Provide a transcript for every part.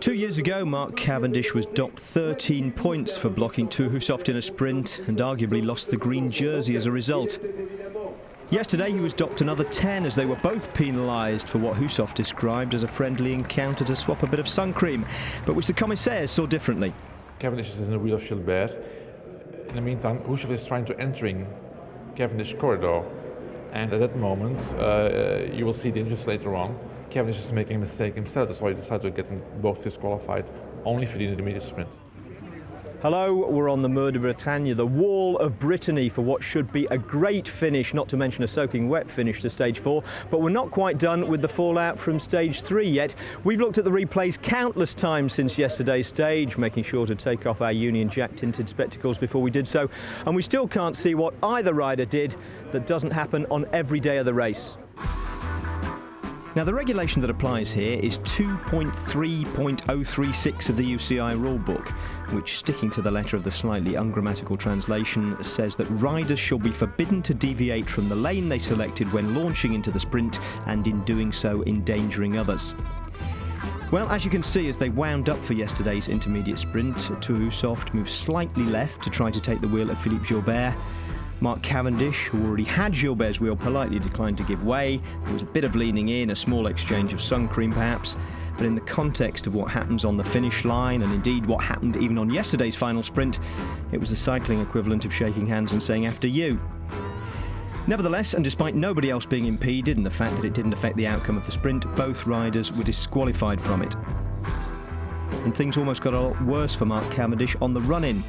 2 years ago, Mark Cavendish was docked 13 points for blocking Thor Hushovd in a sprint and arguably lost the green jersey as a result. Yesterday he was docked another 10 as they were both penalised for what Hushovd described as a friendly encounter to swap a bit of sun cream, but which the commissaires saw differently. Cavendish is in the wheel of Gilbert. In the meantime, Hushovd is trying to enter Cavendish corridor, and at that moment, you will see the injuries later on. Cavendish is making a mistake himself, that's why he decided to get them both disqualified, only for the intermediate sprint. Hello, we're on the Mur de Bretagne, the wall of Brittany, for what should be a great finish, not to mention a soaking wet finish to stage 4. But we're not quite done with the fallout from stage 3 yet. We've looked at the replays countless times since yesterday's stage, making sure to take off our Union Jack tinted spectacles before we did so. And we still can't see what either rider did that doesn't happen on every day of the race. Now, the regulation that applies here is 2.3.036 of the UCI rulebook, which, sticking to the letter of the slightly ungrammatical translation, says that riders shall be forbidden to deviate from the lane they selected when launching into the sprint, and in doing so endangering others. Well, as you can see, as they wound up for yesterday's intermediate sprint, Thor Hushovd moved slightly left to try to take the wheel of Philippe Gilbert. Mark Cavendish, who already had Gilbert's wheel, politely declined to give way. There was a bit of leaning in, a small exchange of sun cream perhaps, but in the context of what happens on the finish line, and indeed what happened even on yesterday's final sprint, it was the cycling equivalent of shaking hands and saying "after you." Nevertheless, and despite nobody else being impeded and the fact that it didn't affect the outcome of the sprint, both riders were disqualified from it. And things almost got a lot worse for Mark Cavendish on the run-in.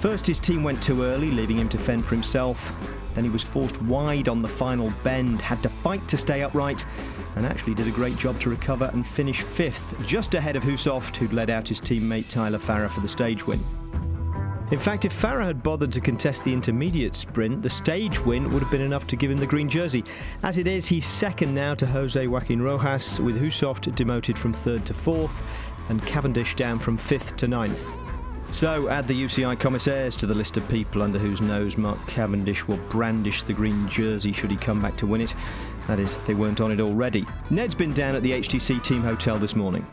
First, his team went too early, leaving him to fend for himself. Then he was forced wide on the final bend, had to fight to stay upright, and actually did a great job to recover and finish 5th, just ahead of Hushovd, who'd led out his teammate Tyler Farrar for the stage win. In fact, if Farrar had bothered to contest the intermediate sprint, the stage win would have been enough to give him the green jersey. As it is, he's second now to Jose Joaquin Rojas, with Hushovd demoted from 3rd to 4th, and Cavendish down from 5th to 9th. So add the UCI commissaires to the list of people under whose nose Mark Cavendish will brandish the green jersey should he come back to win it. That is, if they weren't on it already. Ned's been down at the HTC team hotel this morning.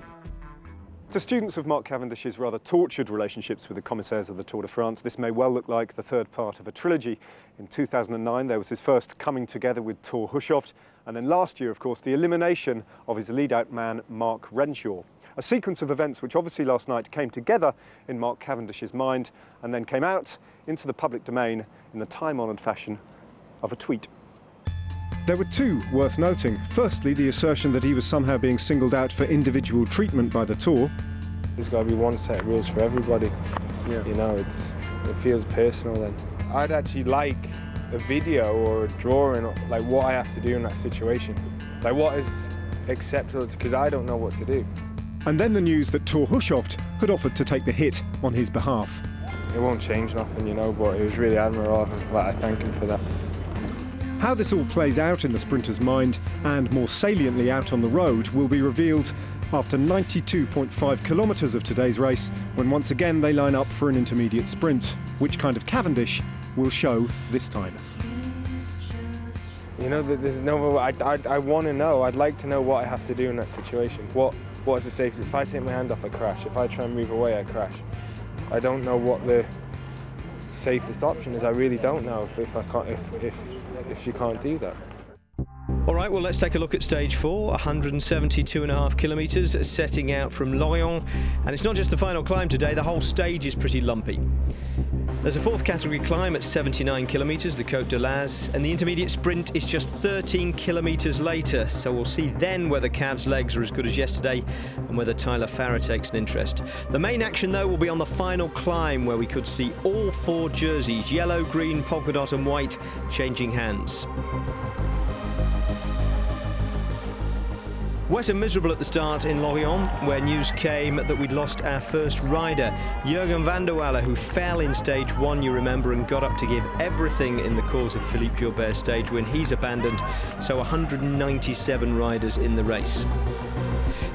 To students of Mark Cavendish's rather tortured relationships with the commissaires of the Tour de France, this may well look like the third part of a trilogy. In 2009, there was his first coming together with Thor Hushovd, and then last year, of course, the elimination of his lead-out man, Mark Renshaw. A sequence of events which obviously last night came together in Mark Cavendish's mind and then came out into the public domain in the time-honoured fashion of a tweet. There were two worth noting. Firstly, the assertion that he was somehow being singled out for individual treatment by the Tour. There's got to be one set of rules for everybody. Yeah. You know, it feels personal then. I'd actually like a video or a drawing, like what I have to do in that situation. Like what is acceptable, because I don't know what to do. And then the news that Thor Hushovd had offered to take the hit on his behalf. It won't change nothing, you know, but it was really admirable of him. Like, I thank him for that. How this all plays out in the sprinter's mind, and more saliently out on the road, will be revealed after 92.5 kilometres of today's race, when once again they line up for an intermediate sprint. Which kind of Cavendish will show this time? You know, there's no. I want to know. I'd like to know what I have to do in that situation. What is the safety? If I take my hand off, I crash. If I try and move away, I crash. I don't know what the safest option is. I really don't know if you can't do that. All right, well, let's take a look at stage 4, 172.5 kilometres, setting out from Lorient. And it's not just the final climb today, the whole stage is pretty lumpy. There's a fourth category climb at 79 kilometres, the Côte de Laz, and the intermediate sprint is just 13 kilometres later, so we'll see then whether Cav's legs are as good as yesterday and whether Tyler Farrar takes an interest. The main action, though, will be on the final climb, where we could see all 4 jerseys, yellow, green, polka dot and white, changing hands. Wet and miserable at the start in Lorient, where news came that we'd lost our first rider, Jurgen van der Walle, who fell in stage 1, you remember, and got up to give everything in the cause of Philippe Gilbert's stage win. He's abandoned, so 197 riders in the race.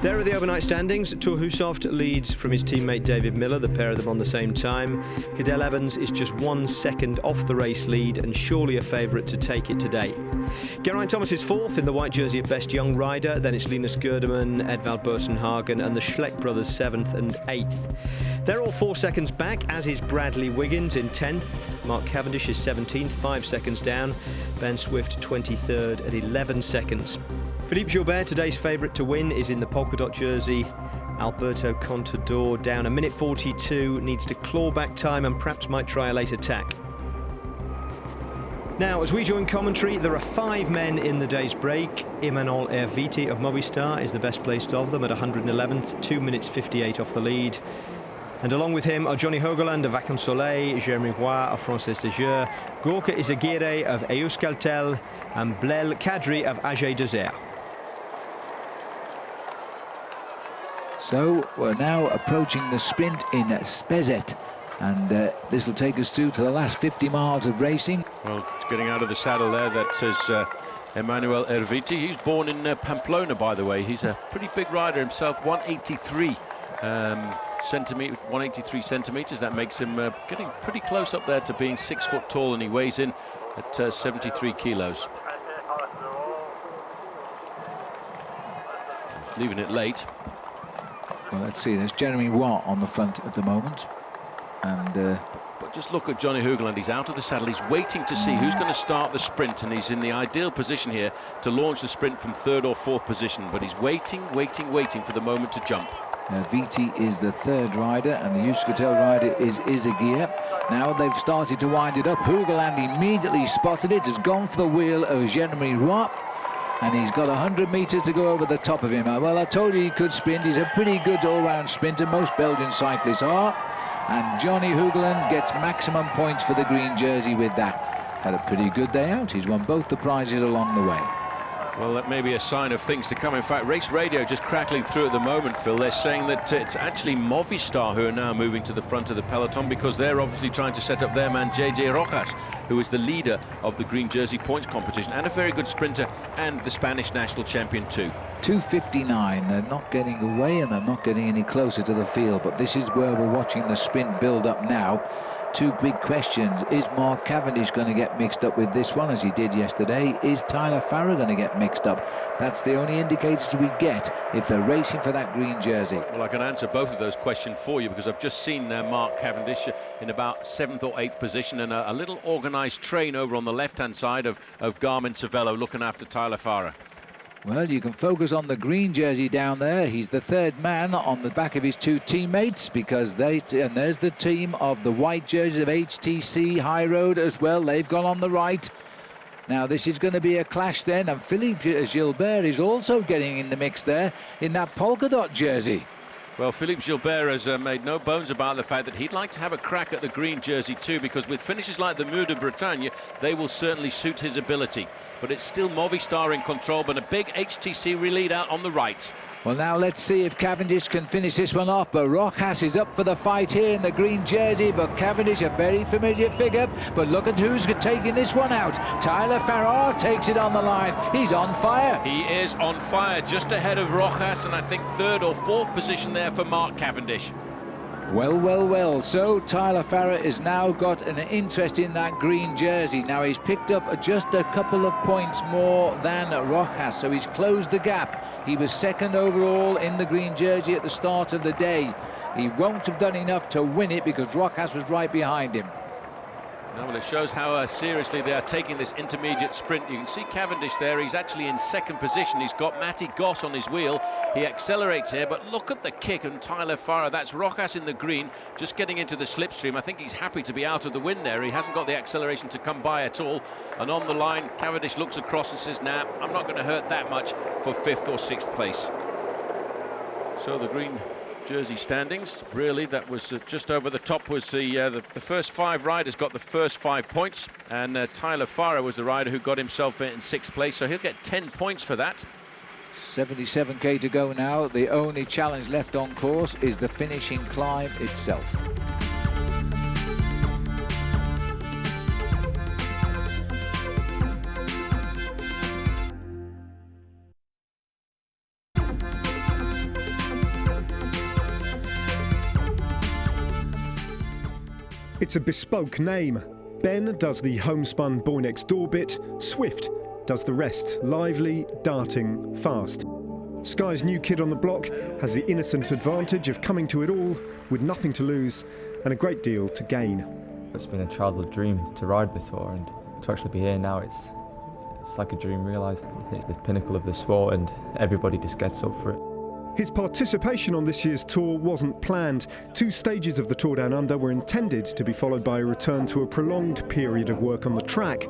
There are the overnight standings. Thor Hushovd leads from his teammate David Miller, the pair of them on the same time. Cadel Evans is just 1 second off the race lead and surely a favourite to take it today. Geraint Thomas is 4th in the white jersey of Best Young Rider. Then it's Linus Gerdemann, Edvald Boasson-Hagen and the Schleck brothers 7th and 8th. They're all 4 seconds back, as is Bradley Wiggins in 10th. Mark Cavendish is 17th, 5 seconds down. Ben Swift 23rd at 11 seconds. Philippe Gilbert, today's favourite to win, is in the polka dot jersey. Alberto Contador down 1:42, needs to claw back time and perhaps might try a late attack. Now, as we join commentary, there are 5 men in the day's break. Imanol Erviti of Movistar is the best placed of them at 111th, 2 minutes 58 off the lead. And along with him are Johnny Hogeland of Vacances Soleil, Jeremy Roy of Française des Jeux, Gorka Izagirre of Euskaltel and Blel Kadri of AG Desert. So we're now approaching the sprint in Spezet, and this will take us through to the last 50 miles of racing. Well, getting out of the saddle there, that says Imanol Erviti. He's born in Pamplona, by the way. He's a pretty big rider himself, 183 centimetres. That makes him getting pretty close up there to being 6 foot tall, and he weighs in at 73 kilos. Leaving it late. Well, let's see, there's Jeremy Roy on the front at the moment. And but just look at Johnny Hogeland. He's out of the saddle. He's waiting to see who's going to start the sprint, and he's in the ideal position here to launch the sprint from 3rd or 4th position. But he's waiting for the moment to jump. Viti is the 3rd rider, and the Euskaltel rider is Izagirre. Now they've started to wind it up. Hogeland immediately spotted it, has gone for the wheel of Jeremy Roy. And he's got 100 metres to go over the top of him. Well, I told you he could sprint. He's a pretty good all-round sprinter. Most Belgian cyclists are. And Johnny Hogeland gets maximum points for the green jersey with that. Had a pretty good day out. He's won both the prizes along the way. Well, that may be a sign of things to come. In fact, race radio just crackling through at the moment, Phil. They're saying that it's actually Movistar who are now moving to the front of the peloton, because they're obviously trying to set up their man JJ Rojas, who is the leader of the green jersey points competition and a very good sprinter, and the Spanish national champion too. 2:59. They're not getting away and they're not getting any closer to the field, but this is where we're watching the sprint build up now. 2 big questions. Is Mark Cavendish going to get mixed up with this one, as he did yesterday? Is Tyler Farrar going to get mixed up? That's the only indicators we get if they're racing for that green jersey. Well, I can answer both of those questions for you, because I've just seen Mark Cavendish in about 7th or 8th position, and a little organised train over on the left-hand side of Garmin Cervelo looking after Tyler Farrar. Well, you can focus on the green jersey down there. He's the 3rd man on the back of his 2 teammates, because and there's the team of the white jerseys of HTC High Road as well. They've gone on the right. Now this is going to be a clash then, and Philippe Gilbert is also getting in the mix there in that polka dot jersey. Well, Philippe Gilbert has made no bones about the fact that he'd like to have a crack at the green jersey too, because with finishes like the Mur de Bretagne, they will certainly suit his ability. But it's still Movistar in control, but a big HTC lead out on the right. Well, now let's see if Cavendish can finish this one off. But Rojas is up for the fight here in the green jersey. But Cavendish, a very familiar figure. But look at who's taking this one out. Tyler Farrar takes it on the line. He's on fire. He is on fire, just ahead of Rojas, and I think 3rd or 4th position there for Mark Cavendish. Well. So Tyler Farrar has now got an interest in that green jersey. Now he's picked up just a couple of points more than Rojas, so he's closed the gap. He was 2nd overall in the green jersey at the start of the day. He won't have done enough to win it because Rojas was right behind him. No, well, it shows how seriously they are taking this intermediate sprint. You can see Cavendish there. He's actually in 2nd position. He's got Matty Goss on his wheel. He accelerates here, but look at the kick on Tyler Farrar. That's Rojas in the green, just getting into the slipstream. I think he's happy to be out of the wind there. He hasn't got the acceleration to come by at all. And on the line, Cavendish looks across and says, nah, I'm not going to hurt that much for 5th or 6th place. So the green jersey standings, really, that was just over the top was the first 5 riders got the first 5 points, and Tyler Farrar was the rider who got himself in 6th place, so he'll get 10 points for that. 77k to go now. The only challenge left on course is the finishing climb itself. It's a bespoke name. Ben does the homespun boy next door bit, Swift does the rest, lively, darting, fast. Sky's new kid on the block has the innocent advantage of coming to it all with nothing to lose and a great deal to gain. It's been a childhood dream to ride the Tour, and to actually be here now, it's like a dream realised. It's the pinnacle of the sport and everybody just gets up for it. His participation on this year's Tour wasn't planned. 2 stages of the Tour Down Under were intended to be followed by a return to a prolonged period of work on the track.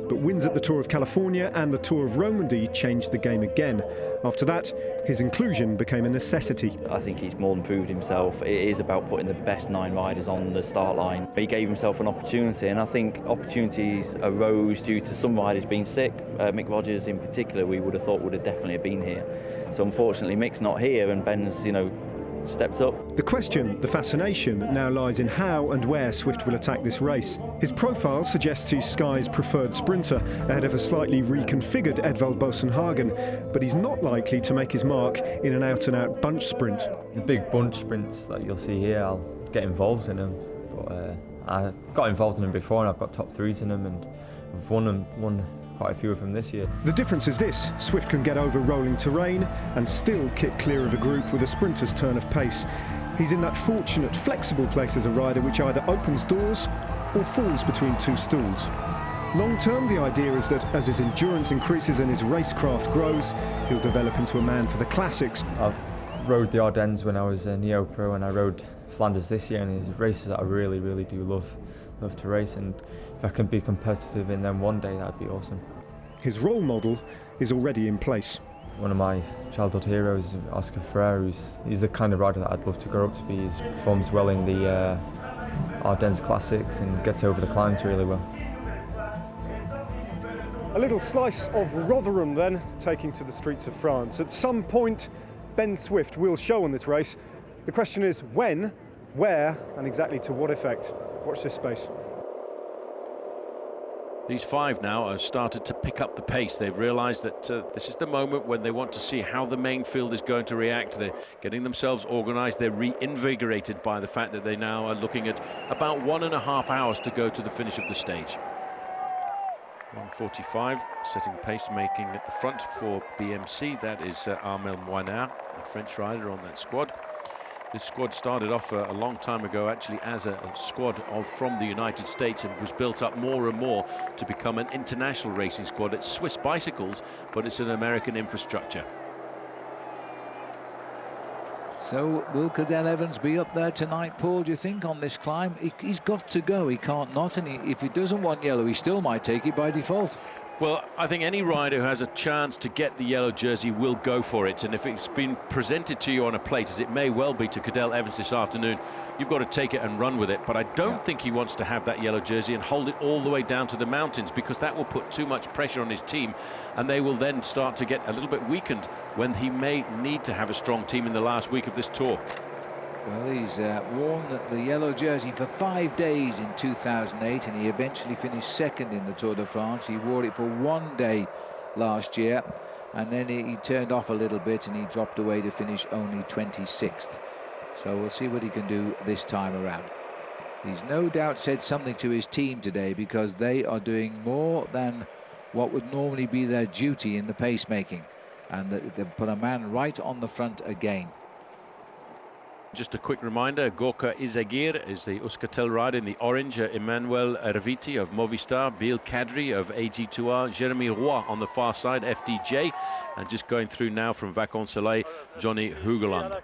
But wins at the Tour of California and the Tour of Romandy changed the game again. After that, his inclusion became a necessity. I think he's more than proved himself. It is about putting the best 9 riders on the start line. He gave himself an opportunity, and I think opportunities arose due to some riders being sick. Mick Rogers in particular, we would have thought would have definitely been here. So unfortunately Mick's not here and Ben's, stepped up. The question, the fascination, now lies in how and where Swift will attack this race. His profile suggests he's Sky's preferred sprinter, ahead of a slightly reconfigured Edvald Boasson-Hagen, but he's not likely to make his mark in an out-and-out bunch sprint. The big bunch sprints that you'll see here, I'll get involved in them, but I got involved in them before and I've got top 3s in them, and I've won quite a few of them this year. The difference is this: Swift can get over rolling terrain and still kick clear of a group with a sprinter's turn of pace. He's in that fortunate, flexible place as a rider which either opens doors or falls between 2 stools. Long term, the idea is that as his endurance increases and his racecraft grows, he'll develop into a man for the classics. I've rode the Ardennes when I was a Neo-Pro, and I rode Flanders this year, and it's races that I really, really do love to race, and if I can be competitive in them one day, that'd be awesome. His role model is already in place. One of my childhood heroes, Oscar Freire, he's the kind of rider that I'd love to grow up to be. He performs well in the Ardennes Classics and gets over the climbs really well. A little slice of Rotherham then, taking to the streets of France. At some point, Ben Swift will show on this race. The question is when, where, and exactly to what effect. Watch this space. These 5 now have started to pick up the pace. They've realised that this is the moment when they want to see how the main field is going to react. They're getting themselves organised. They're reinvigorated by the fact that they now are looking at about 1.5 hours to go to the finish of the stage. 1:45, setting pace, making at the front for BMC. That is Armel Moinard, a French rider on that squad. This squad started off a long time ago actually as a squad from the United States and was built up more and more to become an international racing squad. It's Swiss bicycles, but it's an American infrastructure. So will Cadel Evans be up there tonight, Paul, do you think, on this climb? He's got to go, he can't not, and if he doesn't want yellow, he still might take it by default. Well, I think any rider who has a chance to get the yellow jersey will go for it, and if it's been presented to you on a plate, as it may well be to Cadel Evans this afternoon, you've got to take it and run with it. But I don't think he wants to have that yellow jersey and hold it all the way down to the mountains, because that will put too much pressure on his team, and they will then start to get a little bit weakened when he may need to have a strong team in the last week of this Tour. Well, he's worn the yellow jersey for 5 days in 2008, and he eventually finished second in the Tour de France. He wore it for 1 day last year, and then he turned off a little bit and he dropped away to finish only 26th. So we'll see what he can do this time around. He's no doubt said something to his team today, because they are doing more than what would normally be their duty in the pacemaking, and they've put a man right on the front again. Just a quick reminder, Gorka Izagir is the Euskaltel rider in the orange, Emmanuel Erviti of Movistar, Bill Kadri of AG2R, Jeremy Roy on the far side, FDJ, and just going through now from Vacances Soleil, Johnny Hugeland.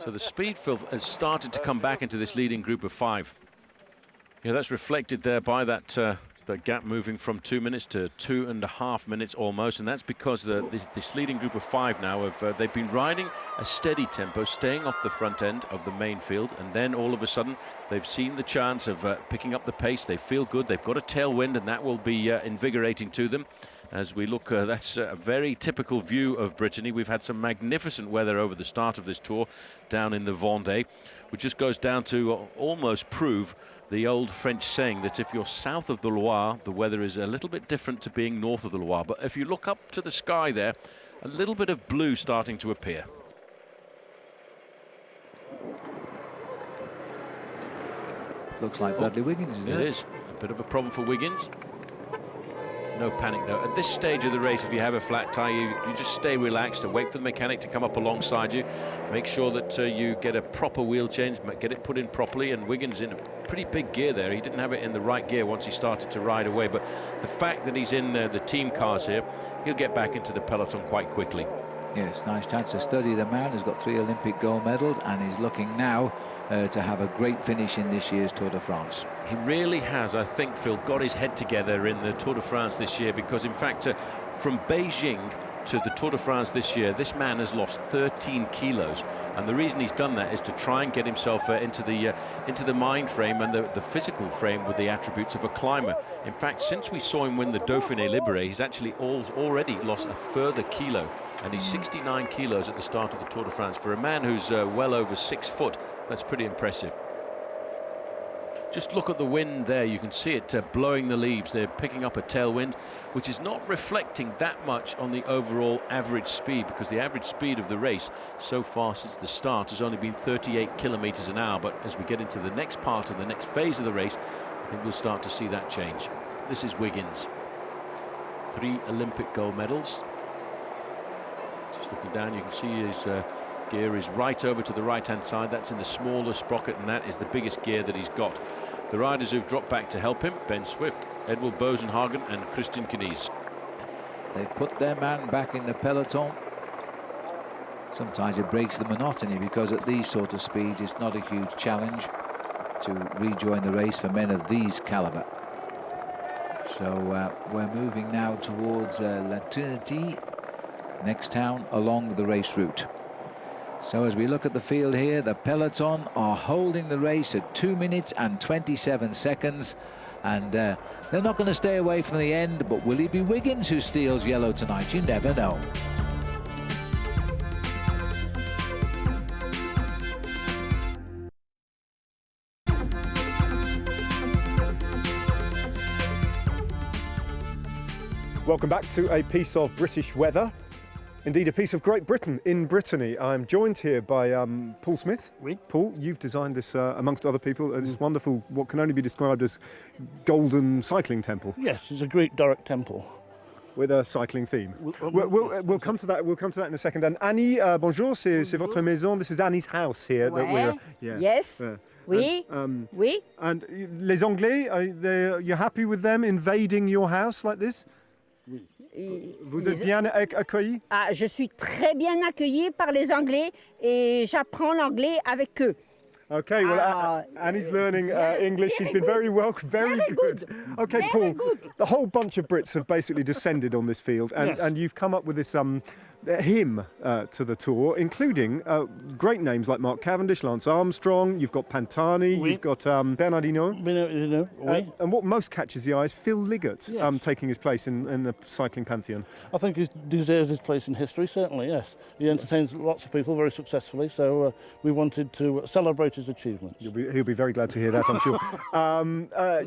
So the speed has started to come back into this leading group of 5. Yeah, that's reflected there by that gap moving from 2 minutes to 2.5 minutes almost, and that's because this leading group of 5 now they've been riding a steady tempo, staying off the front end of the main field, and then all of a sudden they've seen the chance of picking up the pace. They feel good, they've got a tailwind, and that will be invigorating to them. As we look, that's a very typical view of Brittany. We've had some magnificent weather over the start of this tour down in the Vendée, which just goes down to almost prove the old French saying that if you're south of the Loire, the weather is a little bit different to being north of the Loire. But if you look up to the sky there, a little bit of blue starting to appear. Looks like Bradley Wiggins, isn't it? It is. A bit of a problem for Wiggins. No panic though. At this stage of the race, if you have a flat tyre, you just stay relaxed and wait for the mechanic to come up alongside you. Make sure that you get a proper wheel change, get it put in properly. And Wiggins in a pretty big gear there. He didn't have it in the right gear once he started to ride away. But the fact that he's in the team cars here, he'll get back into the peloton quite quickly. Yes, nice chance to study the man who's got 3 Olympic gold medals, and he's looking now to have a great finish in this year's Tour de France. He really has, I think, Phil, got his head together in the Tour de France this year, because in fact from Beijing to the Tour de France this year, this man has lost 13 kilos, and the reason he's done that is to try and get himself into the mind frame and the physical frame with the attributes of a climber. In fact, since we saw him win the Dauphiné Libéré, he's actually already lost a further kilo, and he's 69 kilos at the start of the Tour de France. For a man who's well over 6 foot, that's pretty impressive. Just look at the wind there. You can see it blowing the leaves. They're picking up a tailwind, which is not reflecting that much on the overall average speed, because the average speed of the race so far since the start has only been 38 kilometers an hour. But as we get into the next part of the next phase of the race, I think we'll start to see that change. This is Wiggins. 3 Olympic gold medals. Just looking down, you can see his gear is right over to the right-hand side. That's in the smaller sprocket, and that is the biggest gear that he's got. The riders who've dropped back to help him: Ben Swift, Edward Bosenhagen and Christian Knies. They put their man back in the peloton. Sometimes it breaks the monotony, because at these sort of speeds it's not a huge challenge to rejoin the race for men of these caliber. So we're moving now towards La Trinity, next town along the race route. So as we look at the field here, the peloton are holding the race at 2 minutes and 27 seconds. And they're not going to stay away from the end, but will it be Wiggins who steals yellow tonight? You never know. Welcome back to a piece of British weather. Indeed, a piece of Great Britain in Brittany. I'm joined here by Paul Smith. Oui. Paul, you've designed this, amongst other people, this wonderful, what can only be described as golden cycling temple. Yes, it's a Greek Doric temple. With a cycling theme. We'll come to that. We'll come to that in a second. And Annie, bonjour. C'est votre maison. This is Annie's house here. That we're, yeah. Yes. Oui. Oui. And les Anglais, you're happy with them invading your house like this? Oui. Vous êtes bien accueillis? Ah, je suis très bien accueillie par les Anglais et j'apprends l'anglais avec eux. Okay, well, Annie's learning English. She's been very welcome, very good. Okay, Very Paul, good. the whole bunch of Brits have basically descended on this field, and, Yes. and you've come up with this hymn to the tour, including great names like Mark Cavendish, Lance Armstrong, you've got Pantani, Oui. you've got Bernardino. Oui. And what most catches the eye is Phil Liggett Yes. taking his place in the cycling pantheon. I think he deserves his place in history, certainly, yes. He entertains lots of people very successfully, so we wanted to celebrate his achievements. He'll be very glad to hear that, I'm sure.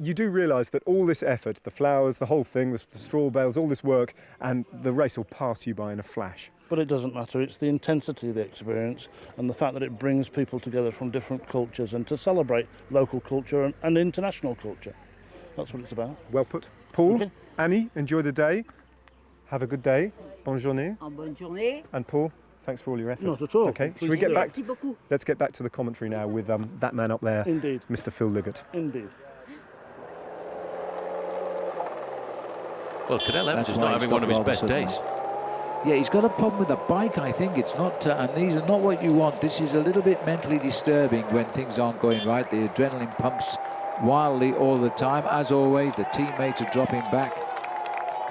You do realise that all this effort, the flowers, the whole thing, the straw bales, all this work, and the race will pass you by in a flash. But it doesn't matter, it's the intensity of the experience and the fact that it brings people together from different cultures, and to celebrate local culture and international culture. That's what it's about. Well put. Paul, Okay. Annie, enjoy the day. Have a good day. Bonne journée. Bonne journée. And Paul, thanks for all your effort. Not at all. Okay, should we get back? Merci beaucoup. Let's get back to the commentary now with that man up there, Indeed. Mr. Phil Liggett. Indeed. Well, Cadell Evans That's is why not he having one of his stopped best rather days. suddenly. Yeah, he's got a problem with the bike, I think. It's not, and these are not what you want. This is a little bit mentally disturbing when things aren't going right. The adrenaline pumps wildly all the time. As always, the teammates are dropping back.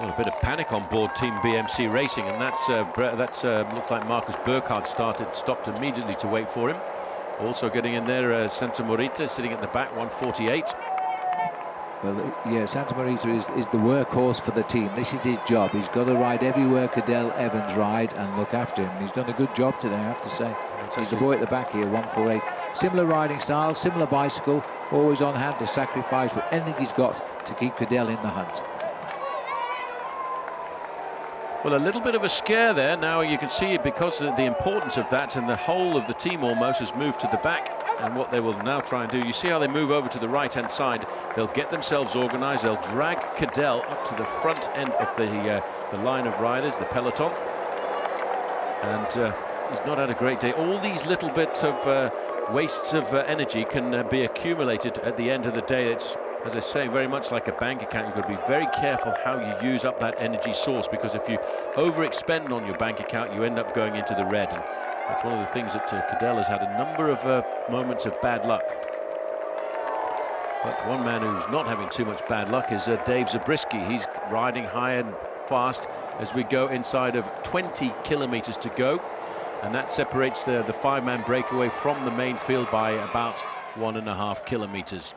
Well, a bit of panic on board Team BMC Racing, and that's looked like Marcus Burkhardt stopped immediately to wait for him. Also getting in there, Santa Morita sitting at the back, 148. Well, yeah, Santa Marita is the workhorse for the team. This is his job. He's got to ride everywhere Cadell Evans rides and look after him. And he's done a good job today, I have to say. He's the boy at the back here, 148. Similar riding style, similar bicycle, always on hand to sacrifice with anything he's got to keep Cadell in the hunt. Well, a little bit of a scare there. Now you can see it because of the importance of that, and the whole of the team almost has moved to the back. And what they will now try and do, you see how they move over to the right-hand side. They'll get themselves organised. They'll drag Cadell up to the front end of the line of riders, the peloton. And he's not had a great day. All these little bits of wastes of energy can be accumulated at the end of the day. It's, as I say, very much like a bank account. You've got to be very careful how you use up that energy source, because if you overexpend on your bank account, you end up going into the red. And that's one of the things that Cadell has had a number of moments of bad luck. But one man who's not having too much bad luck is Dave Zabriskie. He's riding high and fast as we go inside of 20 kilometers to go. And that separates the five-man breakaway from the main field by about 1.5 kilometers.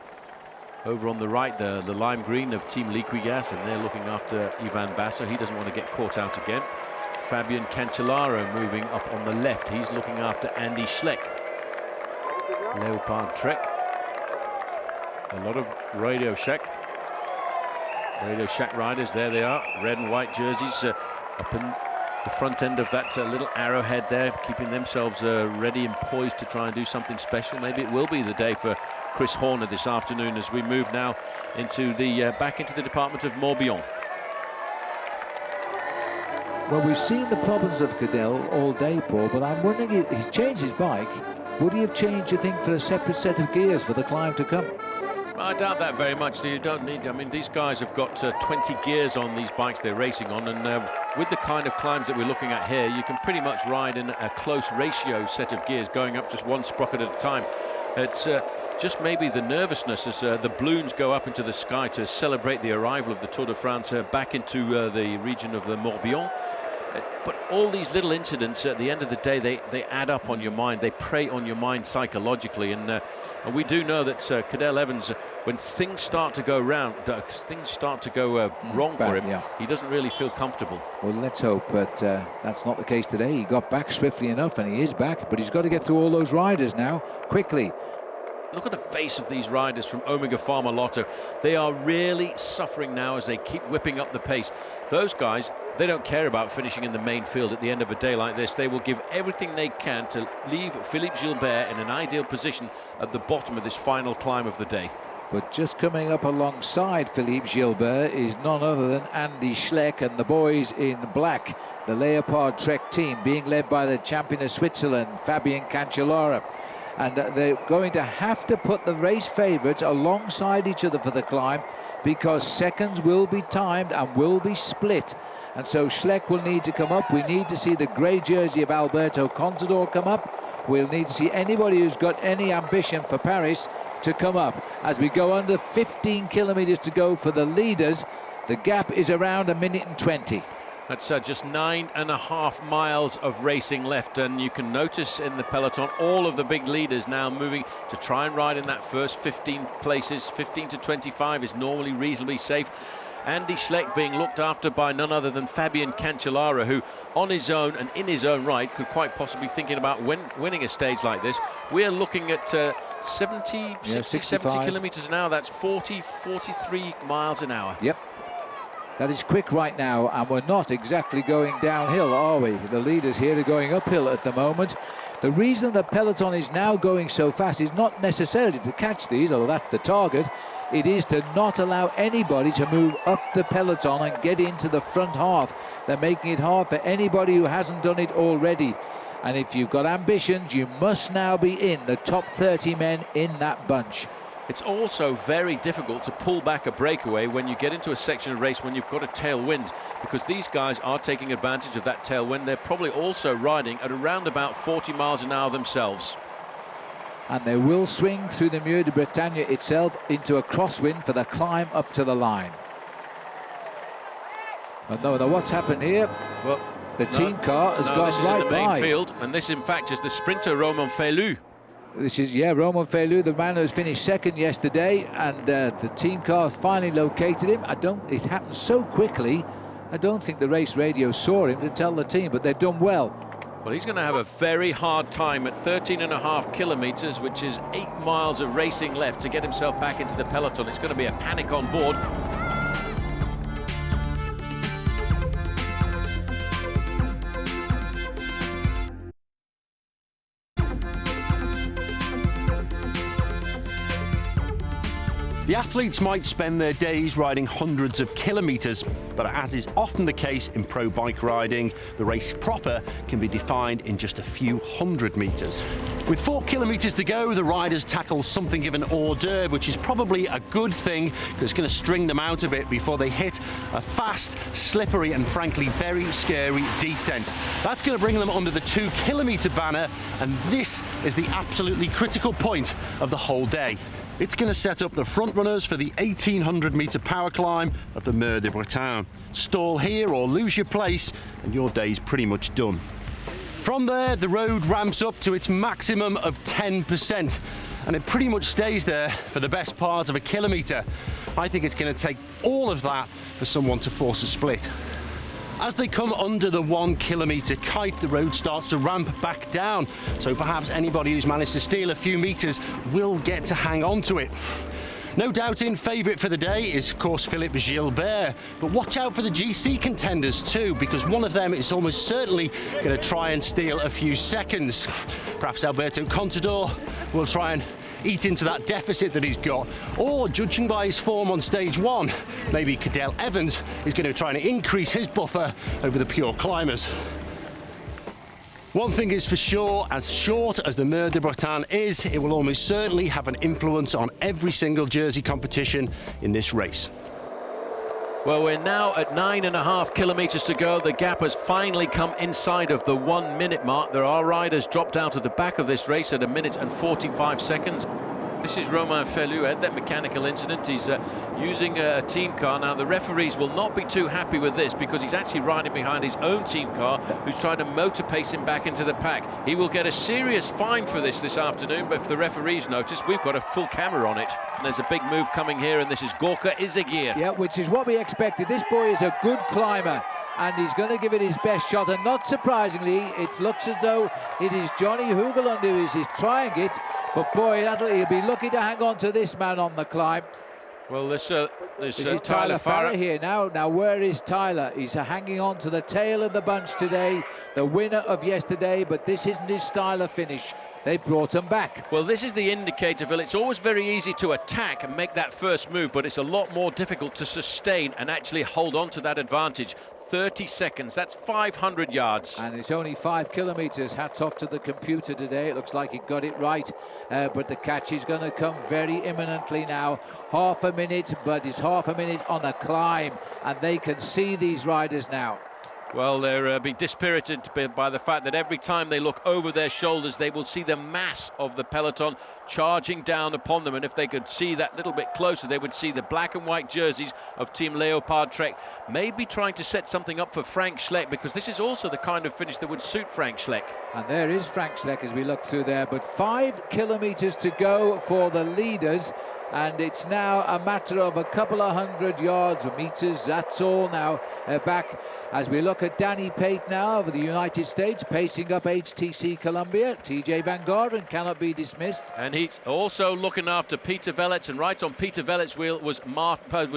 Over on the right, the lime green of Team Liquigas, and they're looking after Ivan Basso. He doesn't want to get caught out again. Fabian Cancellara moving up on the left. He's looking after Andy Schleck. Leopard Trek. A lot of Radio Shack riders. There they are. Red and white jerseys up in the front end of that little arrowhead there, keeping themselves ready and poised to try and do something special. Maybe it will be the day for Chris Horner this afternoon as we move now into the back into the department of Morbihan. Well, we've seen the problems of Cadell all day, Paul, but I'm wondering if he's changed his bike. Would he have changed, you think, for a separate set of gears for the climb to come? I doubt that very much. So you don't need, I mean, these guys have got 20 gears on these bikes they're racing on, and with the kind of climbs that we're looking at here, you can pretty much ride in a close ratio set of gears, going up just one sprocket at a time. It's just maybe the nervousness as the balloons go up into the sky to celebrate the arrival of the Tour de France back into the region of the Morbihan. But all these little incidents, at the end of the day, they add up on your mind. They prey on your mind psychologically. And we do know that Cadell Evans, when things start to go wrong for him, yeah, he doesn't really feel comfortable. Well, let's hope, but that's not the case today. He got back swiftly enough, and he is back, but he's got to get through all those riders now, quickly. Look at the face of these riders from Omega Pharma Lotto. They are really suffering now as they keep whipping up the pace. Those guys, they don't care about finishing in the main field at the end of a day like this. They will give everything they can to leave Philippe Gilbert in an ideal position at the bottom of this final climb of the day. But just coming up alongside Philippe Gilbert is none other than Andy Schleck and the boys in black, the Leopard Trek team, being led by the champion of Switzerland, Fabian Cancellara. And they're going to have to put the race favourites alongside each other for the climb, because seconds will be timed and will be split. And so Schleck will need to come up. We need to see the grey jersey of Alberto Contador come up. We'll need to see anybody who's got any ambition for Paris to come up. As we go under 15 kilometres to go for the leaders, the gap is around 1:20. That's just 9.5 miles of racing left, and you can notice in the peloton all of the big leaders now moving to try and ride in that first 15 places. 15 to 25 is normally reasonably safe. Andy Schleck being looked after by none other than Fabian Cancellara, who on his own and in his own right could quite possibly thinking about winning a stage like this. We're looking at 60, 70 kilometres an hour. That's 43 miles an hour. Yep. That is quick right now, and we're not exactly going downhill, are we? The leaders here are going uphill at the moment. The reason the peloton is now going so fast is not necessarily to catch these, although that's the target. It is to not allow anybody to move up the peloton and get into the front half. They're making it hard for anybody who hasn't done it already. And if you've got ambitions, you must now be in the top 30 men in that bunch. It's also very difficult to pull back a breakaway when you get into a section of race when you've got a tailwind, because these guys are taking advantage of that tailwind. They're probably also riding at around about 40 miles an hour themselves. And they will swing through the Mur de Bretagne itself into a crosswind for the climb up to the line. And no, what's happened here? Well, the team car has gone this is right in the main by. field, and this in fact is the sprinter Romain Felu. This is, yeah, Romain Felu, the man who was finished second yesterday, and the team cars finally located him. It happened so quickly, I don't think the race radio saw him to tell the team, but they've done well. Well, he's going to have a very hard time at 13.5 kilometres, which is 8 miles of racing left, to get himself back into the peloton. It's going to be a panic on board. The athletes might spend their days riding hundreds of kilometres, but as is often the case in pro bike riding, the race proper can be defined in just a few hundred metres. With 4 kilometres to go, the riders tackle something of an hors d'oeuvre, which is probably a good thing, because it's going to string them out a bit before they hit a fast, slippery and frankly very scary descent. That's going to bring them under the 2 kilometre banner, and this is the absolutely critical point of the whole day. It's going to set up the front runners for the 1,800 metre power climb of the Mur de Bretagne. Stall here or lose your place and your day's pretty much done. From there, the road ramps up to its maximum of 10%, and it pretty much stays there for the best part of a kilometre. I think it's going to take all of that for someone to force a split. As they come under the 1 kilometre kite, the road starts to ramp back down, so perhaps anybody who's managed to steal a few metres will get to hang on to it. No doubt in favourite for the day is of course Philippe Gilbert, but watch out for the GC contenders too, because one of them is almost certainly going to try and steal a few seconds. Perhaps Alberto Contador will try and eat into that deficit that he's got, or judging by his form on stage 1, maybe Cadel Evans is going to try and increase his buffer over the pure climbers. One thing is for sure, as short as the Mur de Bretagne is, it will almost certainly have an influence on every single jersey competition in this race. Well, we're now at 9.5 kilometres to go. The gap has finally come inside of the 1 minute mark. There are riders dropped out of the back of this race at 1 minute and 45 seconds. This is Romain Felu, had that mechanical incident. He's using a team car. Now, the referees will not be too happy with this, because he's actually riding behind his own team car, who's trying to motor pace him back into the pack. He will get a serious fine for this afternoon, but if the referees notice, we've got a full camera on it. And there's a big move coming here, and this is Gorka Izagir. Yeah, which is what we expected. This boy is a good climber, and he's going to give it his best shot, and not surprisingly, it looks as though it is Johnny Hoogeland who is trying it, but boy, he'll be lucky to hang on to this man on the climb. Well, this is Tyler Farrar here now. Now, where is Tyler? He's hanging on to the tail of the bunch today, the winner of yesterday, but this isn't his style of finish. They brought him back. Well, this is the indicator, Phil. It's always very easy to attack and make that first move, but it's a lot more difficult to sustain and actually hold on to that advantage. 30 seconds, that's 500 yards. And it's only 5 kilometres. Hats off to the computer today. It looks like he got it right, but the catch is going to come very imminently now. Half a minute, but it's half a minute on a climb, and they can see these riders now. Well, they're being dispirited by the fact that every time they look over their shoulders, they will see the mass of the peloton charging down upon them. And if they could see that little bit closer, they would see the black and white jerseys of Team Leopard Trek, maybe trying to set something up for Frank Schleck, because this is also the kind of finish that would suit Frank Schleck. And there is Frank Schleck as we look through there, but 5 kilometres to go for the leaders. And it's now a matter of a couple of 100 yards or metres, that's all now, back as we look at Danny Pate now of the United States, pacing up HTC Columbia. TJ Van Garderen cannot be dismissed. And he's also looking after Peter Velets, and right on Peter Velets' wheel was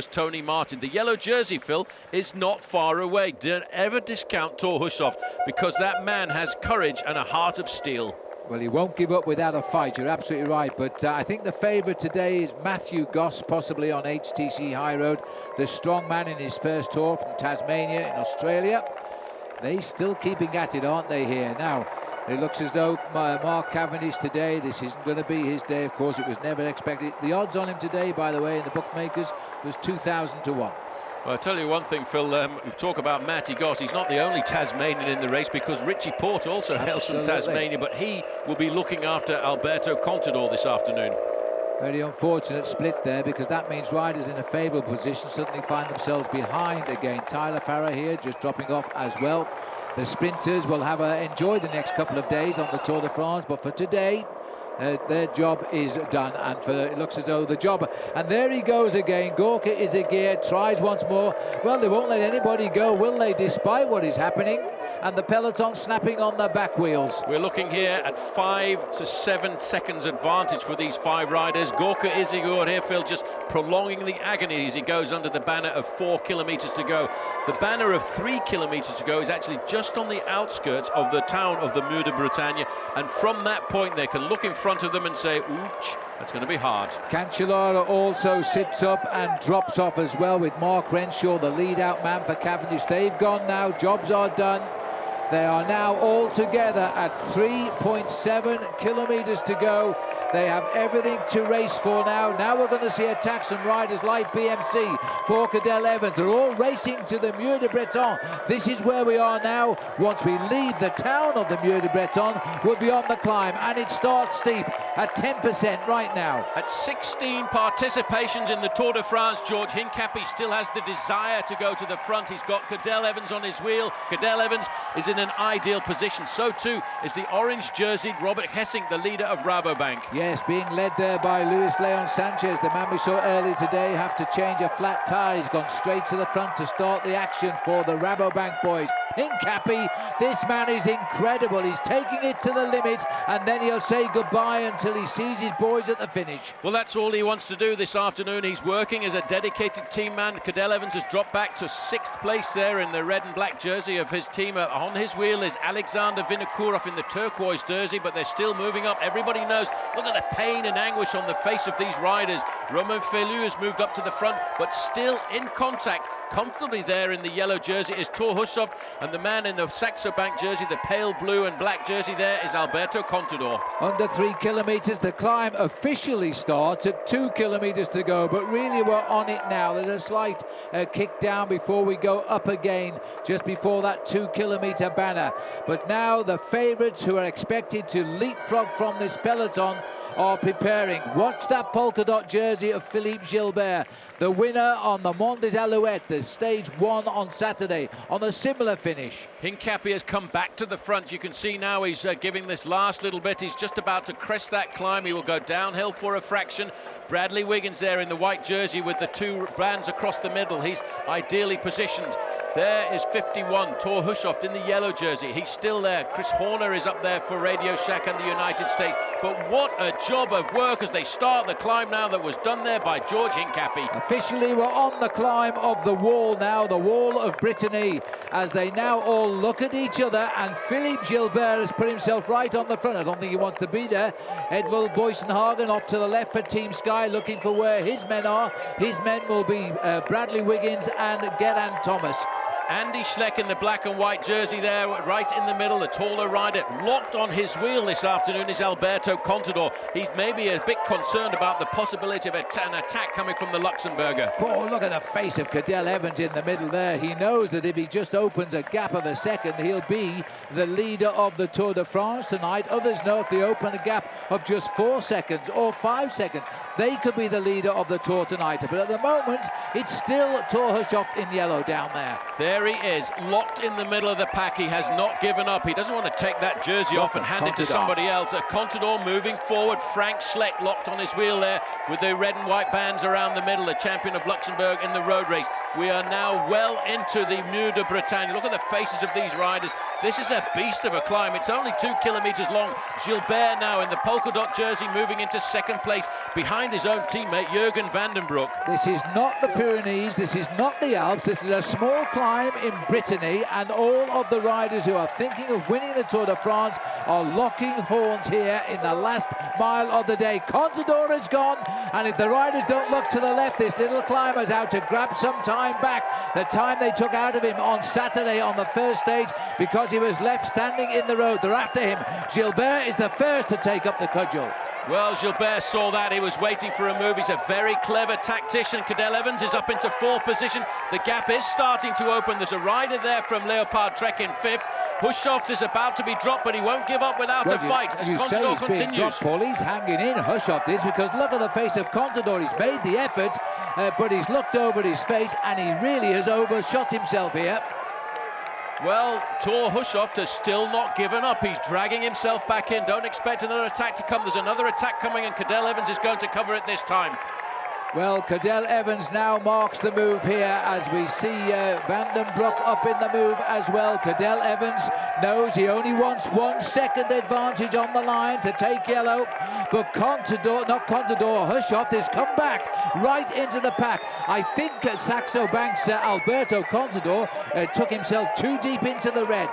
Tony Martin. The yellow jersey, Phil, is not far away. Don't ever discount Thor Hushovd, because that man has courage and a heart of steel. Well, he won't give up without a fight, you're absolutely right, but I think the favourite today is Matthew Goss, possibly on HTC High Road, the strong man in his first tour from Tasmania in Australia. They're still keeping at it, aren't they, here? Now, it looks as though Mark Cavendish today, this isn't going to be his day, of course, it was never expected. The odds on him today, by the way, in the bookmakers, was 2,000 to 1. Well, I'll tell you one thing, Phil, we talk about Matty Goss. He's not the only Tasmanian in the race, because Richie Porte also hails from Tasmania, but he will be looking after Alberto Contador this afternoon. Very unfortunate split there, because that means riders in a favourable position suddenly find themselves behind again. Tyler Farrar here just dropping off as well. The sprinters will have enjoyed the next couple of days on the Tour de France, but for today, their job is done, and it looks as though the job, and there he goes again. Gorka Izagir tries once more. Well, they won't let anybody go, will they, despite what is happening? And the peloton snapping on the back wheels. We're looking here at 5 to 7 seconds advantage for these 5 riders. Gorka Izagir here, Phil, just prolonging the agony as he goes under the banner of 4 kilometres to go. The banner of 3 kilometres to go is actually just on the outskirts of the town of the Muur de Bretagne, and from that point they can look in front of them and say, ouch, that's going to be hard. Cancellara also sits up and drops off as well, with Mark Renshaw, the lead-out man for Cavendish. They've gone now, jobs are done. They are now all together at 3.7 kilometres to go. They have everything to race for now. Now we're going to see attacks from riders like BMC, for Cadel Evans. They're all racing to the Muur de Breton. This is where we are now. Once we leave the town of the Muur de Breton, we'll be on the climb, and it starts steep at 10% right now. At 16 participations in the Tour de France, George Hincapie still has the desire to go to the front. He's got Cadel Evans on his wheel. Cadel Evans is in an ideal position. So too is the orange-jerseyed Robert Hessing, the leader of Rabobank. Yes, being led there by Luis Leon Sanchez, the man we saw earlier today have to change a flat tire. He's gone straight to the front to start the action for the Rabobank boys. Hincapie, this man is incredible. He's taking it to the limit, and then he'll say goodbye until he sees his boys at the finish. Well, that's all he wants to do this afternoon. He's working as a dedicated team man. Cadel Evans has dropped back to 6th place there in the red and black jersey of his team. On his wheel is Alexander Vinokourov in the turquoise jersey, but they're still moving up. Everybody knows. Look at the pain and anguish on the face of these riders. Romain Felu has moved up to the front, but still in contact. Comfortably there in the yellow jersey is Thor Hushovd, and the man in the Saxo Bank jersey, the pale blue and black jersey there, is Alberto Contador. Under 3 kilometres, the climb officially starts at 2 kilometres to go, but really we're on it now. There's a slight kick down before we go up again, just before that 2 kilometre banner. But now the favourites who are expected to leapfrog from this peloton are preparing. Watch that polka dot jersey of Philippe Gilbert, the winner on the Mont des Alouettes, the stage 1 on Saturday, on a similar finish. Hincapie has come back to the front. You can see now he's giving this last little bit. He's just about to crest that climb. He will go downhill for a fraction. Bradley Wiggins there in the white jersey with the 2 bands across the middle. He's ideally positioned. There is 51, Thor Hushovd in the yellow jersey. He's still there. Chris Horner is up there for Radio Shack and the United States. But what a job of work as they start the climb now that was done there by George Hincapie. Officially, we're on the climb of the wall now, the wall of Brittany, as they now all look at each other, and Philippe Gilbert has put himself right on the front. I don't think he wants to be there. Edvald Boysenhagen off to the left for Team Sky, looking for where his men are. His men will be Bradley Wiggins and Geraint Thomas. Andy Schleck in the black and white jersey there, right in the middle, the taller rider. Locked on his wheel this afternoon is Alberto Contador. He's maybe a bit concerned about the possibility of an attack coming from the Luxembourger. Oh, look at the face of Cadel Evans in the middle there. He knows that if he just opens a gap of a second, he'll be the leader of the Tour de France tonight. Others know if they open a gap of just 4 seconds or 5 seconds, they could be the leader of the Tour tonight. But at the moment, it's still Thor Hushovd in yellow down there. There he is, locked in the middle of the pack. He has not given up. He doesn't want to take that jersey off and hand it to somebody else. Contador moving forward. Frank Schleck locked on his wheel there with the red and white bands around the middle, the champion of Luxembourg in the road race. We are now well into the Muur de Bretagne. Look at the faces of these riders. This is a beast of a climb. It's only 2 kilometres long. Gilbert now in the polka dot jersey moving into 2nd place behind his own teammate Jurgen van den Broek. This is not the Pyrenees, this is not the Alps, this is a small climb in Brittany, and all of the riders who are thinking of winning the Tour de France are locking horns here in the last mile of the day. Contador is gone, and if the riders don't look to the left, this little climber's out to grab some time back. The time they took out of him on Saturday on the first stage because he was left standing in the road. They're after him. Gilbert is the first to take up the cudgel. Well, Gilbert saw that. He was waiting for a move. He's a very clever tactician. Cadel Evans is up into 4th position. The gap is starting to open. There's a rider there from Leopard Trek in 5th. Hushovd is about to be dropped, but he won't give up without a fight as Contador continues. Dropped, Paul. He's hanging in, Hushovd is, because look at the face of Contador. He's made the effort, but he's looked over his face, and he really has overshot himself here. Well, Thor Hushovd has still not given up. He's dragging himself back in. Don't expect another attack to come. There's another attack coming, and Cadel Evans is going to cover it this time. Well, Cadel Evans now marks the move here as we see Van den Broek up in the move as well. Cadel Evans knows he only wants 1 second advantage on the line to take yellow, but Hushovd has come back right into the pack. I think Saxo Banks Alberto Contador took himself too deep into the red.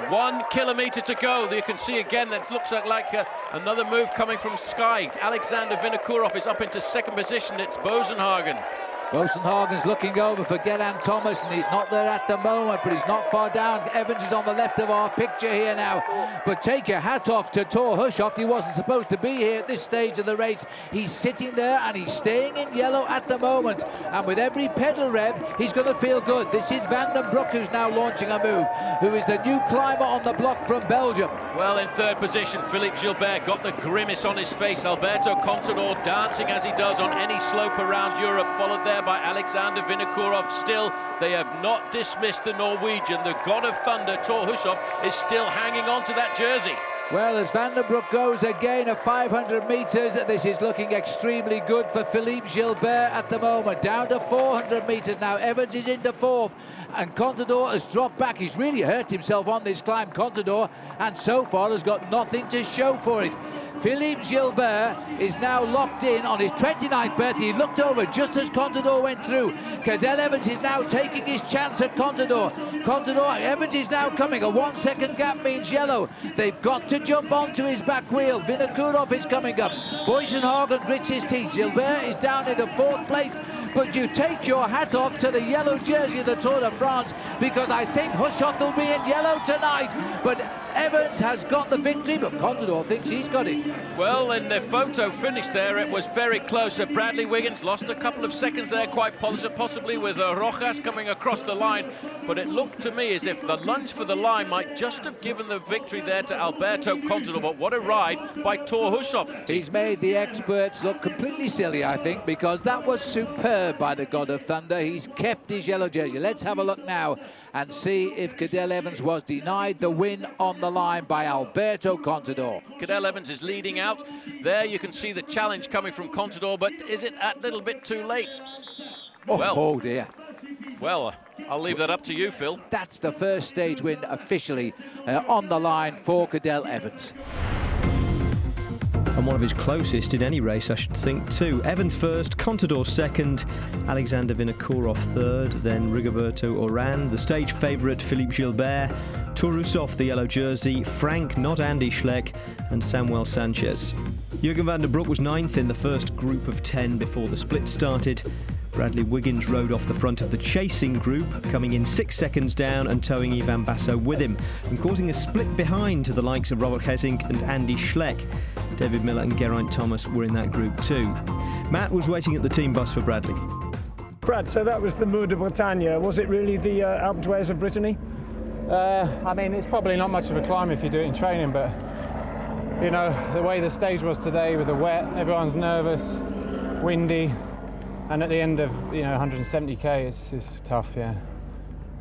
1 kilometre to go. You can see again that looks like another move coming from Sky. Alexander Vinokourov is up into second position. It's Bosenhagen. Bosenhagen's looking over for Geraint Thomas, and he's not there at the moment, but he's not far down. Evans is on the left of our picture here now. But take your hat off to Thor Hushovd. He wasn't supposed to be here at this stage of the race. He's sitting there and he's staying in yellow at the moment. And with every pedal rev, he's going to feel good. This is Van den Broek who's now launching a move, who is the new climber on the block from Belgium. Well, in third position, Philippe Gilbert got the grimace on his face. Alberto Contador dancing as he does on any slope around Europe, followed there by Alexander Vinokourov. Still, they have not dismissed the Norwegian. The god of thunder, Thor Hushovd, is still hanging on to that jersey. Well, as Van den Broek goes again at 500 metres, this is looking extremely good for Philippe Gilbert at the moment. Down to 400 metres now. Evans is into fourth, and Contador has dropped back. He's really hurt himself on this climb, Contador, and so far has got nothing to show for it. Philippe Gilbert is now locked in on his 29th birthday. He looked over just as Contador went through. Cadel Evans is now taking his chance at Contador. Evans is now coming. A 1 second gap means yellow. They've got to jump onto his back wheel. Vinokourov is coming up. Bosenhagen grits his teeth. Gilbert is down into fourth place. But you take your hat off to the yellow jersey of the Tour de France, because I think Hushovd will be in yellow tonight. But Evans has got the victory, but Contador thinks he's got it. Well, in the photo finish there, it was very close. Bradley Wiggins lost a couple of seconds there, quite possibly with Rojas coming across the line. But it looked to me as if the lunge for the line might just have given the victory there to Alberto Contador. But what a ride by Thor Hushovd. He's made the experts look completely silly, I think, because that was superb by the God of Thunder. He's kept his yellow jersey. Let's have a look now and see if Cadel Evans was denied the win on the line by Alberto Contador. Cadel Evans is leading out. There you can see the challenge coming from Contador, but is it a little bit too late? Oh dear. Well, I'll leave that up to you, Phil. That's the first stage win officially on the line for Cadel Evans. And one of his closest in any race, I should think, too. Evans first, Contador second, Alexander Vinokourov third, then Rigoberto Urán, the stage favourite Philippe Gilbert, Thor Hushovd, the yellow jersey, Frank, not Andy Schleck, and Samuel Sanchez. Jurgen van den Broek was ninth in the first group of 10 before the split started. Bradley Wiggins rode off the front of the chasing group, coming in 6 seconds down and towing Ivan Basso with him, and causing a split behind to the likes of Robert Gesink and Andy Schleck. David Miller and Geraint Thomas were in that group too. Matt was waiting at the team bus for Bradley. Brad, so that was the Mur de Bretagne. Was it really the Alpe d'Huez of Brittany? I mean, it's probably not much of a climb if you do it in training, but you know, the way the stage was today with the wet, everyone's nervous, windy, and at the end of 170k, it's tough, yeah.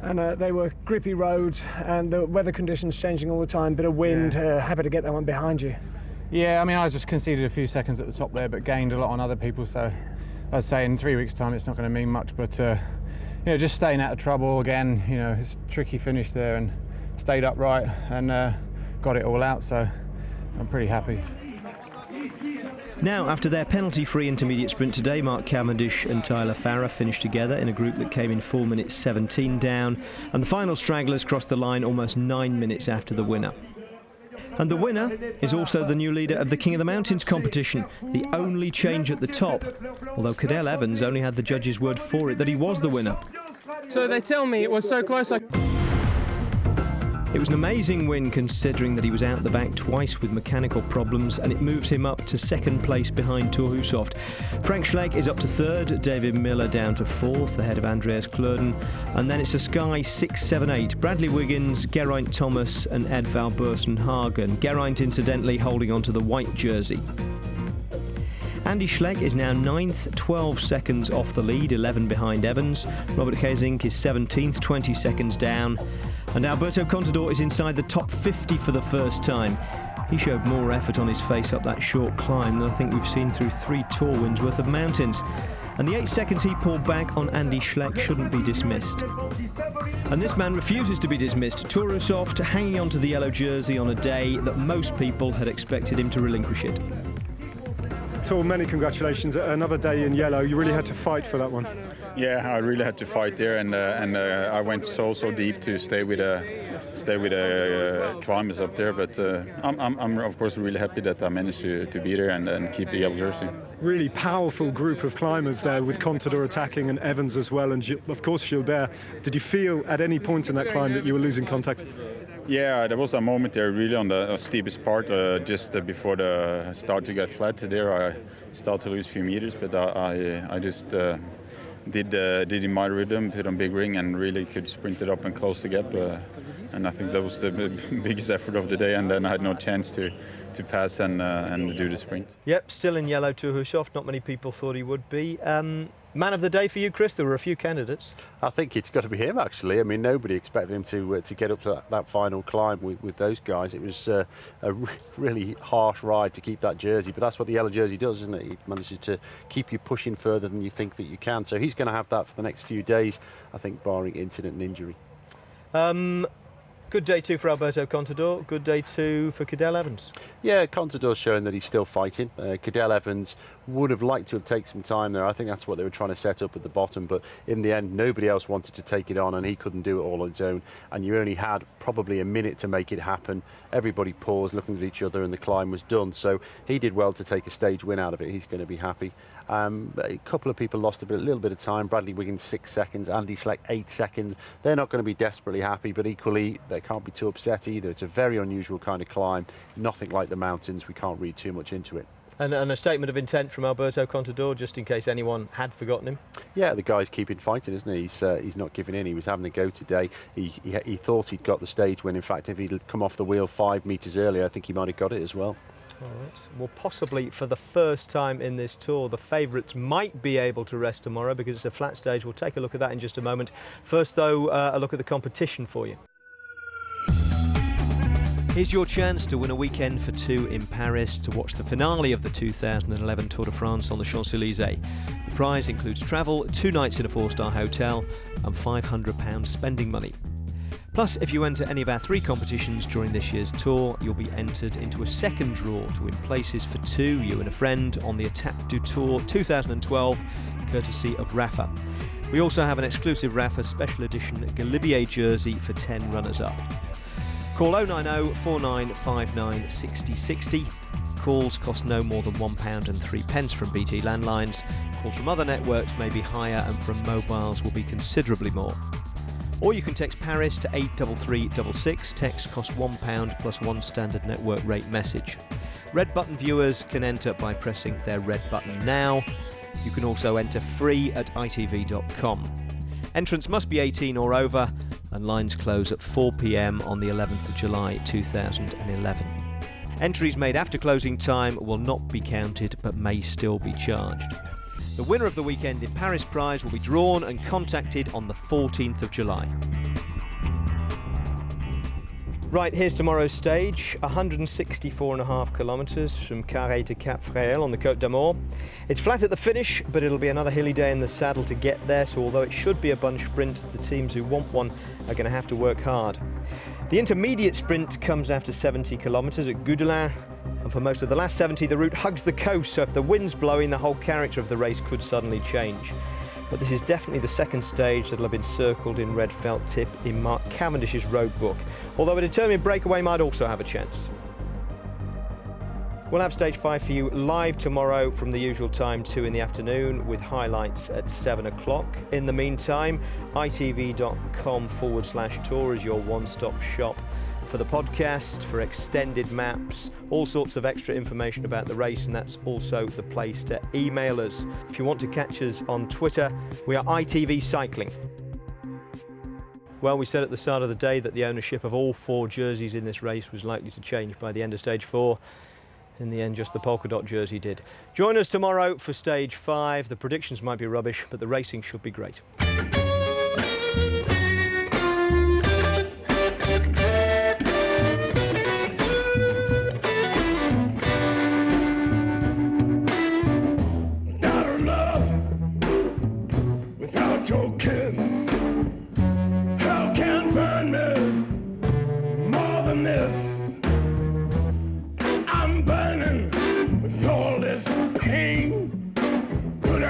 And they were grippy roads, and the weather conditions changing all the time. Bit of wind. Yeah. Happy to get that one behind you. Yeah, I mean, I just conceded a few seconds at the top there, but gained a lot on other people. So, I'd say in 3 weeks' time, it's not going to mean much. But just staying out of trouble again. It's a tricky finish there, and stayed upright and got it all out. So, I'm pretty happy. Now, after their penalty-free intermediate sprint today, Mark Cavendish and Tyler Farrar finished together in a group that came in 4 minutes 17 down, and the final stragglers crossed the line almost 9 minutes after the winner. And the winner is also the new leader of the King of the Mountains competition, the only change at the top, although Cadel Evans only had the judges' word for it that he was the winner. So they tell me it was so close. It was an amazing win considering that he was out the back twice with mechanical problems, and it moves him up to second place behind Thor Hushovd. Frank Schleck is up to third, David Miller down to fourth ahead of Andreas Klöden, and then it's a Sky 6, 7, 8. Bradley Wiggins, Geraint Thomas and Edvald Bosenhagen. Geraint incidentally holding on to the white jersey. Andy Schleck is now 9th, 12 seconds off the lead, 11 behind Evans. Robert Gesink is 17th, 20 seconds down. And Alberto Contador is inside the top 50 for the first time. He showed more effort on his face up that short climb than I think we've seen through 3 Tour wins worth of mountains. And the 8 seconds he pulled back on Andy Schleck shouldn't be dismissed. And this man refuses to be dismissed. Thor Hushovd hanging onto the yellow jersey on a day that most people had expected him to relinquish it. Thor, many congratulations. Another day in yellow. You really had to fight for that one. Yeah, I really had to fight there, and I went so deep to stay with climbers up there. But I'm of course really happy that I managed to be there and keep the yellow jersey. Really powerful group of climbers there, with Contador attacking and Evans as well, and of course Gilbert. Did you feel at any point in that climb that you were losing contact? Yeah, there was a moment there really on the steepest part, just before the start to get flat. There I started to lose a few meters, but I just did in my rhythm, put on big ring, and really could sprint it up and close the gap. And I think that was the biggest effort of the day, and then I had no chance to pass and do the sprint. Yep, still in yellow to Hushovd. Not many people thought he would be. Man of the day for you, Chris? There were a few candidates. I think it's got to be him, actually. I mean, nobody expected him to get up to that final climb with those guys. It was a really harsh ride to keep that jersey, but that's what the yellow jersey does, isn't it? It manages to keep you pushing further than you think that you can. So he's going to have that for the next few days, I think, barring incident and injury. Good day too for Alberto Contador. Good day too for Cadel Evans. Yeah, Contador's showing that he's still fighting. Cadel Evans would have liked to have taken some time there. I think that's what they were trying to set up at the bottom, but in the end nobody else wanted to take it on, and he couldn't do it all on his own, and you only had probably a minute to make it happen. Everybody paused, looking at each other, and the climb was done. So he did well to take a stage win out of it. He's going to be happy. A couple of people lost a little bit of time. Bradley Wiggins 6 seconds, Andy Schleck 8 seconds. They're not going to be desperately happy, but equally they can't be too upset either. It's a very unusual kind of climb, nothing like the mountains. We can't read too much into it. And a statement of intent from Alberto Contador, just in case anyone had forgotten him. Yeah, the guy's keeping fighting, isn't he? He's not giving in. He was having a go today. He thought he'd got the stage win. In fact, if he'd come off the wheel 5 metres earlier, I think he might have got it as well. All right. Well, possibly for the first time in this tour, the favourites might be able to rest tomorrow because it's a flat stage. We'll take a look at that in just a moment. First, though, a look at the competition for you. Here's your chance to win a weekend for 2 in Paris to watch the finale of the 2011 Tour de France on the Champs-Élysées. The prize includes travel, 2 nights in a 4-star hotel and £500 spending money. Plus, if you enter any of our 3 competitions during this year's tour, you'll be entered into a second draw to win places for 2, you and a friend, on the Étape du Tour 2012, courtesy of Rafa. We also have an exclusive Rafa special edition Galibier jersey for 10 runners-up. Call 090 4959 6060. Calls cost no more than £1 and 3 pence from BT landlines. Calls from other networks may be higher, and from mobiles will be considerably more. Or you can text Paris to 83366. Text costs £1 plus 1 standard network rate message. Red button viewers can enter by pressing their red button now. You can also enter free at itv.com. Entrants must be 18 or over, and lines close at 4 p.m. on the 11th of July 2011. Entries made after closing time will not be counted but may still be charged. The winner of the Weekend in Paris prize will be drawn and contacted on the 14th of July. Right, here's tomorrow's stage, 164.5 kilometres from Carré to Cap Fréhel on the Côte d'Amour. It's flat at the finish, but it'll be another hilly day in the saddle to get there, so although it should be a bunch sprint, the teams who want one are going to have to work hard. The intermediate sprint comes after 70 kilometres at Goudelin, and for most of the last 70 the route hugs the coast, so if the wind's blowing, the whole character of the race could suddenly change. But this is definitely the second stage that'll have been circled in red felt tip in Mark Cavendish's road book, although a determined breakaway might also have a chance. We'll have stage 5 for you live tomorrow from the usual time, 2 in the afternoon, with highlights at 7 o'clock. In the meantime, itv.com/tour is your one-stop shop for the podcast, for extended maps, all sorts of extra information about the race, and that's also the place to email us. If you want to catch us on Twitter, we are ITV Cycling. Well, we said at the start of the day that the ownership of all 4 jerseys in this race was likely to change by the end of stage 4. In the end, just the polka dot jersey did. Join us tomorrow for stage 5. The predictions might be rubbish, but the racing should be great.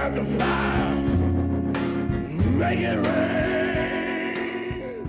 up the fire, make it rain.